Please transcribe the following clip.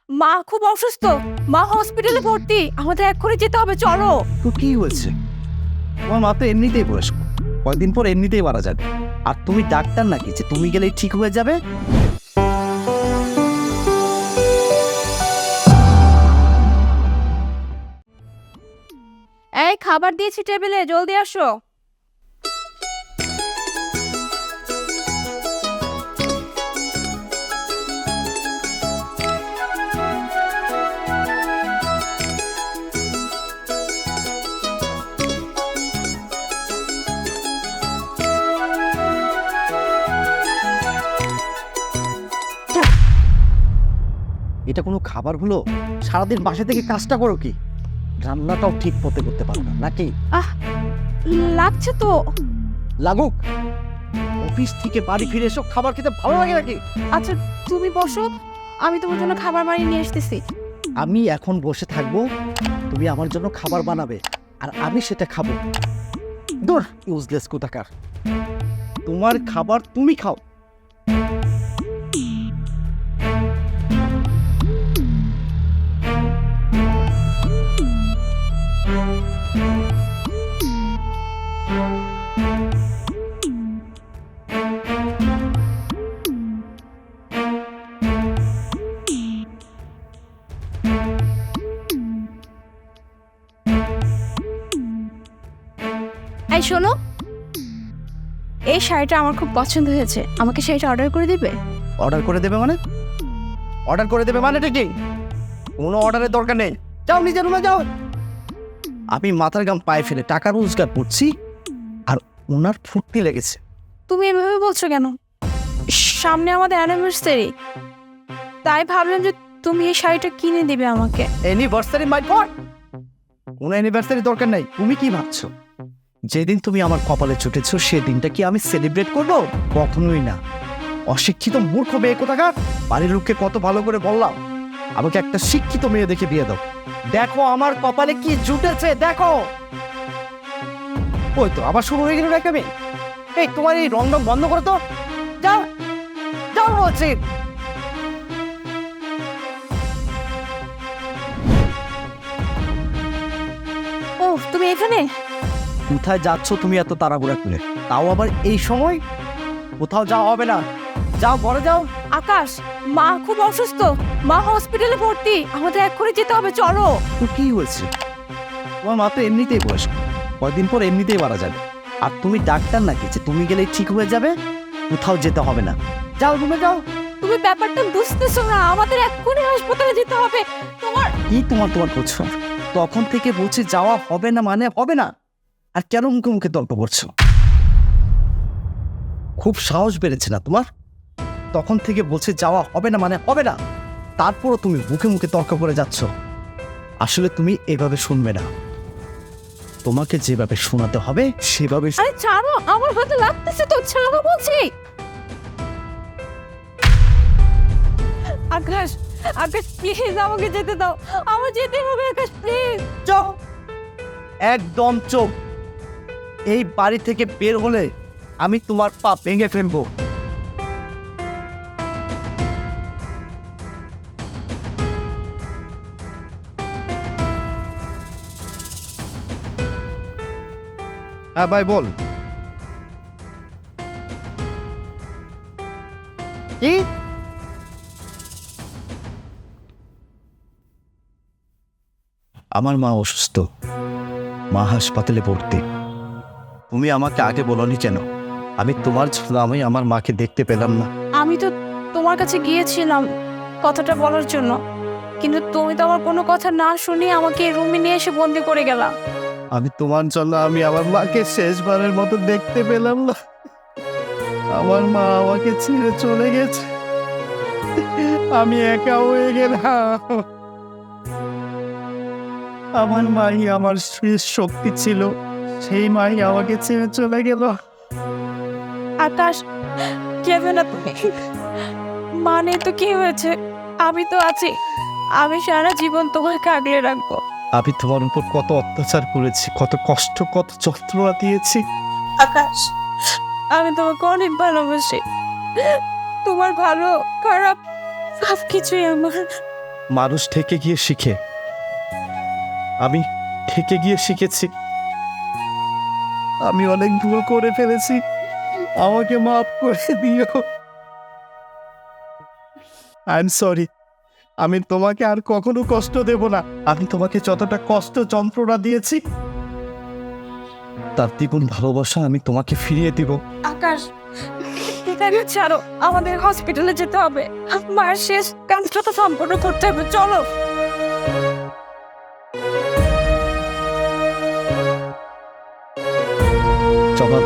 মা খুব অসুস্থ, মা হসপিটালে ভর্তি, আমাদের এক্ষুনি যেতে হবে, চলো। তো কি হয়েছে? তোমার মা তো এমনিতেই বয়স্ক, কয়েকদিন পর এমনিতেই মারা যাবে। আর তুমি ডাক্তার নাকি যে তুমি গেলেই ঠিক হয়ে যাবে? এই খাবার দিয়েছি টেবিলে, জলদি আসো। এটা কোনো খাবার হলো? সারাদিন বাসা থেকে কাজটা করো কি? রান্নাটাও ঠিক মতো করতে পারো না নাকি? আহ, লাগছে তো। লাগুক, অফিস থেকে বাড়ি ফিরে এসব খাবার খেতে ভালো লাগে নাকি? আচ্ছা তুমি বসো, আমি তোমার জন্য খাবার বানিয়ে নিয়ে আসতেছি। আমি এখন বসে থাকবো, তুমি আমার জন্য খাবার বানাবে আর আমি সেটা খাবো? দূর, ইউজলেস কোথাকার। তোমার খাবার তুমি খাও। এই শোনো, এই শাড়িটা আমার খুব পছন্দ হয়েছে, আমাকে শাড়িটা অর্ডার করে দিবে? অর্ডার করে দেবে মানে? অর্ডার করে দেবে মানে কি? কোনো অর্ডারের দরকার নেই, যাও নিজের রুমে যাও। আমি মাথার গাম পায়ে ফেলে টাকা রোজগার করছি আর ওনার ফুর্তি লেগেছে। তুমি এভাবে বলছো কেন? সামনে আমাদের অ্যানিভার্সারি, তাই ভাবলাম যে তুমি এই শাড়িটা কিনে দিবে আমাকে। অ্যানিভার্সারি মাই গড, কোনো অ্যানিভার্সারি দরকার নেই। তুমি কি ভাবছো যেদিন তুমি আমার কপালে চুটেছো সেদিনটা কি আমি সেলিব্রেট করবো? কখনোই না। অশিক্ষিত মূর্খ মেয়ে কোথাকার। বাড়ির লোককে কত ভালো করে বললাম আমাকে একটা শিক্ষিত মেয়ে দেখে বিয়ে দাও। দেখো আমার কপালে কি জুটেছে, দেখো। ওই তো আবার শুরু হয়ে গেল না মেয়ে। এই তোমার এই রং রং বন্ধ করো তো, যাও যাও বলছি। ও তুমি এখানে? কোথায় যাচ্ছ তুমি এত তাড়াহুড়া করে, তাও আবার এই সময়? কোথাও যাওয়া হবে না, যাও ঘরে যাও। আকাশ, মা খুব অসুস্থ, মা হসপিটালে ভর্তি, আমাদের এক্ষুনি যেতে হবে, চলো। তো কি হয়েছে? তোমার মা তো এমনিতেই বয়স্ক, কয়েকদিন পর এমনিতেই মারা যাবে। আর তুমি ডাক্তার নাকি যে তুমি গেলেই ঠিক হয়ে যাবে? কোথাও যেতে হবে না, যাও রুমে যাও। তুমি ব্যাপারটা বুঝতেছো না, আমাদের এক্ষুনি হাসপাতালে যেতে হবে। তোমার কি তোমার তোমার করছো? তখন থেকে বলছি যাওয়া হবে না মানে হবে না, আর কেন মুখে মুখে তর্ক করছো? খুব সাহস বেড়েছে না তোমার? তখন থেকে বলছে যাওয়া হবে না মানে হবে না, তারপরও তুমি মুখে মুখে তর্ক করে যাচ্ছ। আসলে তুমি এভাবে শুনবে না, তোমাকে যেভাবে শোনাতে হবে সেভাবে। আরে ছাড়ো, আমার হাতে লাগতেছে তো, ছাড়ো বলছি। আকাশ, আকাশ প্লিজ আমাকে যেতে দাও, আমার যেতে হবে আকাশ প্লিজ। চুপ, একদম চুপ। এই বাড়ি থেকে বের হলে আমি তোমার পা ভেঙে ফেলবো। হ্যাঁ ভাই বল। কি? আমার মা অসুস্থ, মা হাসপাতালে ভর্তি। তুমি আমাকে আগে বলনি কেন? আমি তোমার জন্য আমি আমার মাকে দেখতে পেলাম না। আমি তো তোমার কাছে গিয়েছিলাম কথাটা বলার জন্য, কিন্তু তুমি তো আমার কোনো কথা না শুনিয়ে আমাকে রুমে নিয়ে এসে বন্দি করে গেলা। আমি তোমার জন্য আমি আমার মাকে শেষবারের মতো দেখতে পেলাম না। আমার মা আমাকে ছেড়ে চলে গেছে, আমি একা হয়ে গেলাম। আমার মাই আমার শেষ শক্তি ছিল, সেই মাই আমাকে ছেড়ে চলে গেল। আকাশ, কেঁদো না তুমি, মানে তো কি হয়েছে, আমি তো আছি, আমি সারা জীবন তোমাকে আগলে রাখবো। আমি তোমার উপর কত অত্যাচার করেছি, কত কষ্ট, কত যন্ত্রণা দিয়েছি। আকাশ, আমি তোমাকে অনেক ভালোবাসি, তোমার ভালো খারাপ সব কিছুই আমার। মানুষ ঠেকে গিয়ে শিখে, আমি ঠেকে গিয়ে শিখেছি। আমি অনেক ভুল করে ফেলেছি, আমাকে মাফ করে দিও। I am sorry. আমি তোমাকে আর কখনো কষ্ট দেব না। আমি তোমাকে যতটা কষ্ট যন্ত্রণা দিয়েছি তার দ্বিগুণ ভালোবাসা আমি তোমাকে ফিরিয়ে দিব। আকাশ, এটাকে ছাড়ো, আমাদের হসপিটালে যেতে হবে। মায়ের শেষ কাজটা তো সম্পূর্ণ করতে হবে, চলো। জবাব